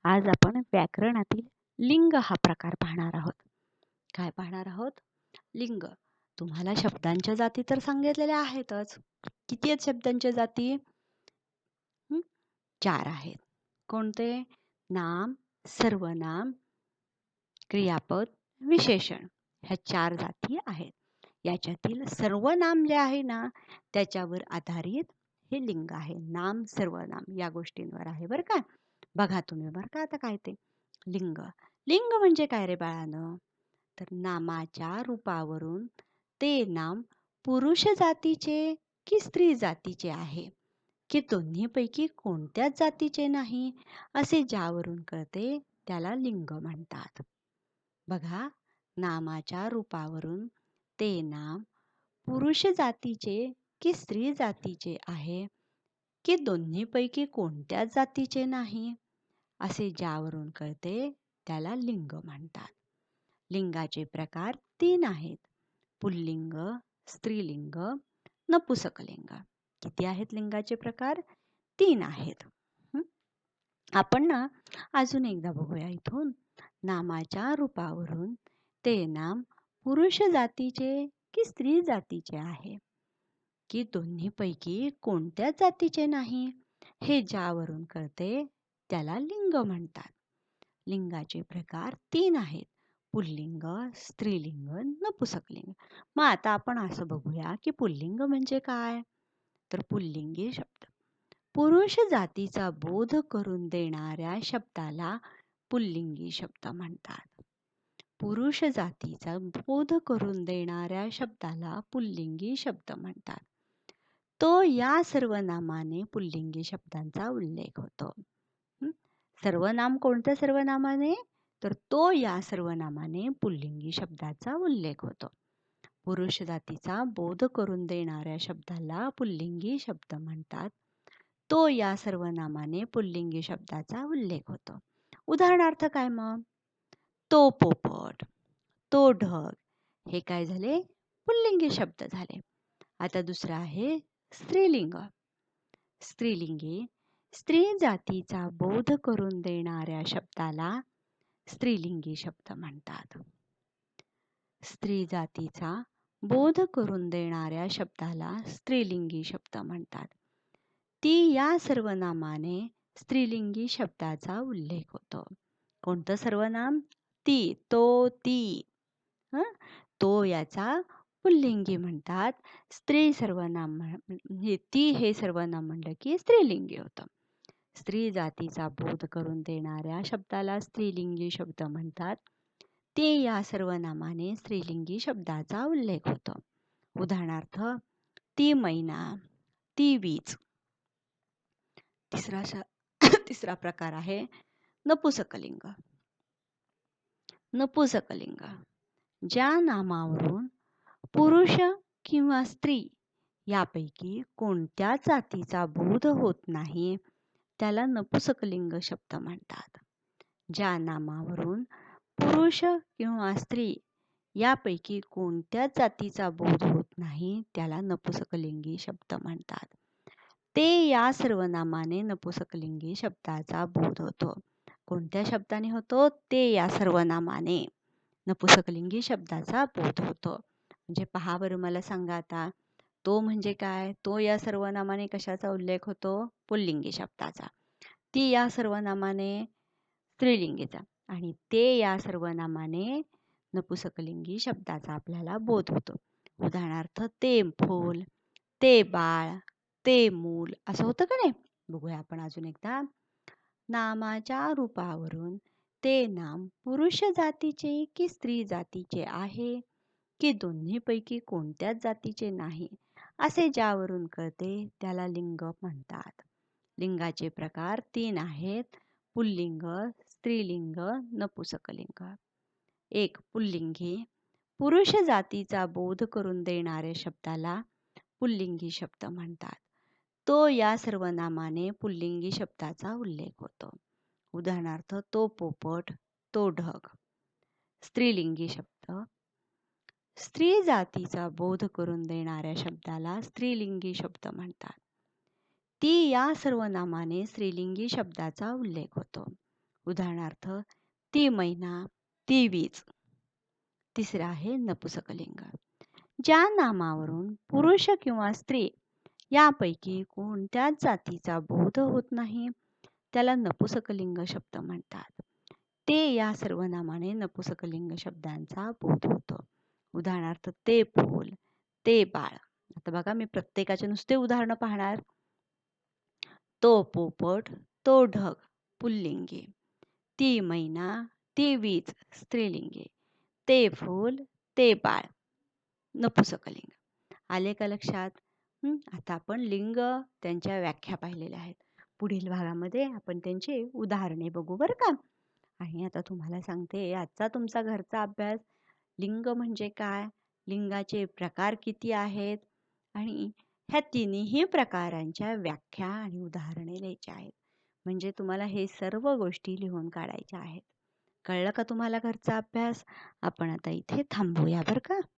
आज आपण व्याकरणातील लिंग हा प्रकार पाहणार आहोत. काय पाहणार आहोत? लिंग. तुम्हाला शब्दांच्या जाती तर सांगितलेल्या आहेतच. किती आहेत शब्दांच्या जाती? 4 आहेत. कोणते? नाम, सर्वनाम, क्रियापद, विशेषण. ह्या 4 जाती आहेत. याच्यातील सर्वनाम जे आहे ना, त्याच्यावर आधारित हे लिंग आहे. नाम, सर्वनाम या गोष्टींवर आहे बरं का. बघा तुम्ही बरं का आता काय ते लिंग. लिंग म्हणजे काय रे बाळानं? तर नामाच्या रूपावरून ते नाम पुरुष जातीचे की स्त्री जातीचे आहे, की दोन्हीपैकी कोणत्याच जातीचे नाही, असे ज्यावरून कळते त्याला लिंग म्हणतात. बघा, नामाच्या रूपावरून ते नाम पुरुष जातीचे की स्त्री जातीचे आहे, की दोन्हीपैकी कोणत्याच जातीचे नाही, असे ज्यावरून कळते त्याला लिंग म्हणतात. लिंगाचे प्रकार 3 आहेत. पुल्लिंग, स्त्रीलिंग, नपुसकलिंग. किती आहेत लिंगाचे प्रकार? 3 आहेत. आपण ना अजून एकदा बघूया इथून. नामाच्या रूपावरून ते नाम पुरुष जातीचे की स्त्री जातीचे आहे, की दोन्हीपैकी कोणत्याच जातीचे नाही, हे ज्यावरून कळते त्याला लिंग म्हणतात. लिंगाचे प्रकार 3 आहेत. पुल्लिंग, स्त्रीलिंग, नपुसकलिंग. मग आता आपण असं बघूया की पुल्लिंग म्हणजे काय? तर पुल्लिंगी शब्द पुरुष जातीचा बोध करून देणाऱ्या शब्दाला पुल्लिंगी शब्द म्हणतात. पुरुष जातीचा बोध करून देणाऱ्या शब्दाला पुल्लिंगी शब्द म्हणतात. तो या सर्वनामाने पुल्लिंगी शब्दांचा उल्लेख होतो. सर्वनाम कोणत्या सर्वनामाने? तर तो या सर्वनामाने पुल्लिंगी शब्दाचा उल्लेख होतो. पुरुष जातीचा बोध करून देणाऱ्या शब्दाला पुल्लिंगी शब्द म्हणतात. तो या सर्वनामाने पुल्लिंगी शब्दाचा उल्लेख होतो. उदाहरणार्थ काय मग? तो पोपट, तो ढग, हे काय झाले? पुल्लिंगी शब्द झाले. आता दुसरं आहे स्त्रीलिंग. स्त्रीलिंगी स्त्री जातीचा बोध करून देणाऱ्या शब्दाला स्त्रीलिंगी शब्द म्हणतात. स्त्री जातीचा बोध करून देणाऱ्या शब्दाला स्त्रीलिंगी शब्द म्हणतात. ती या सर्वनामाने स्त्रीलिंगी शब्दाचा उल्लेख होतो. कोणतं सर्वनाम? ती, तो, ती. तो याचा पुल्लिंगी म्हणतात. स्त्री सर्वनाम ती हे सर्वनाम म्हणलं की स्त्रीलिंगी होतं. स्त्री जातीचा बोध करून देणाऱ्या शब्दाला स्त्रीलिंगी शब्द म्हणतात. ते या सर्वनामाने स्त्रीलिंगी शब्दाचा उल्लेख होतो. उदाहरणार्थ ती मैना, ती वीज. तिसरा प्रकार आहे नपुसकलिंग. नपुसकलिंग ज्या नामावरून पुरुष किंवा स्त्री यापैकी कोणत्या जातीचा बोध होत नाही, त्याला नपुसकलिंग शब्द म्हणतात. ज्या नामावरून पुरुष किंवा स्त्री यापैकी कोणत्याच जातीचा बोध होत नाही, त्याला नपुसकलिंगी शब्द म्हणतात. ते या सर्वनामाने नपुसकलिंगी शब्दाचा बोध होतो. कोणत्या शब्दाने होतो? ते या सर्वनामाने नपुसकलिंगी शब्दाचा बोध होतो. म्हणजे पहा बरं, मला सांगा आता, तो म्हणजे काय? तो या सर्वनामाने कशाचा उल्लेख होतो? पुल्लिंगी शब्दाचा. ती या सर्वनामाने स्त्रीलिंगीचा आणि ते या सर्वनामाने नपुसकलिंगी शब्दाचा आपल्याला बोध होतो. उदाहरणार्थ ते फूल, ते बाळ, ते मूल, असं होतं का नाही? बघूया आपण अजून एकदा. नामाच्या रूपावरून ते नाम पुरुष जातीचे की स्त्री जातीचे आहे, की दोन्हीपैकी कोणत्याच जातीचे नाही, असे ज्यावरून कळते त्याला लिंग म्हणतात. लिंगाचे प्रकार 3 आहेत. पुल्लिंग, स्त्रीलिंग, नपुसकलिंग. 1. पुल्लिंगी पुरुष जातीचा बोध करून देणाऱ्या शब्दाला पुल्लिंगी शब्द म्हणतात. तो या सर्वनामाने पुल्लिंगी शब्दाचा उल्लेख होतो. उदाहरणार्थ तो पोपट, तो ढग. स्त्रीलिंगी शब्द स्त्री जातीचा बोध करून देणाऱ्या शब्दाला स्त्रीलिंगी शब्द म्हणतात. ती या सर्वनामाने स्त्रीलिंगी शब्दाचा उल्लेख होतो. उदाहरणार्थ ती मैना, ती वीज. तिसरं आहे नपुसकलिंग. ज्या नामावरून पुरुष किंवा स्त्री यापैकी कोणत्याच जातीचा बोध होत नाही त्याला नपुसकलिंग शब्द म्हणतात. ते या सर्वनामाने नपुसकलिंग शब्दांचा बोध होतो. उदाहरणार्थ ते फूल, ते बाळ. आता बघा मी प्रत्येकाचे नुसते उदाहरणं पाहणार. तो पोपट, तो ढग पुल्लिंगी, ती मैना, ती वीज स्त्रीलिंगी, ते फूल, ते बाळ नपुसकलिंग. आले का लक्षात? आता आपण लिंग त्यांच्या व्याख्या पाहिलेल्या आहेत. पुढील भागामध्ये आपण त्यांची उदाहरणे बघू बरं का. आणि आता तुम्हाला सांगते आजचा तुमचा घरचा अभ्यास. लिंग म्हणजे काय, लिंगाचे प्रकार किती आहेत आणि ह्या तिन्ही प्रकारांच्या व्याख्या आणि उदाहरणे लिहायची आहेत. म्हणजे तुम्हाला हे सर्व गोष्टी लिहून काढायच्या आहेत. कळलं का तुम्हाला घरचा अभ्यास? आपण आता इथे थांबूया बरं का.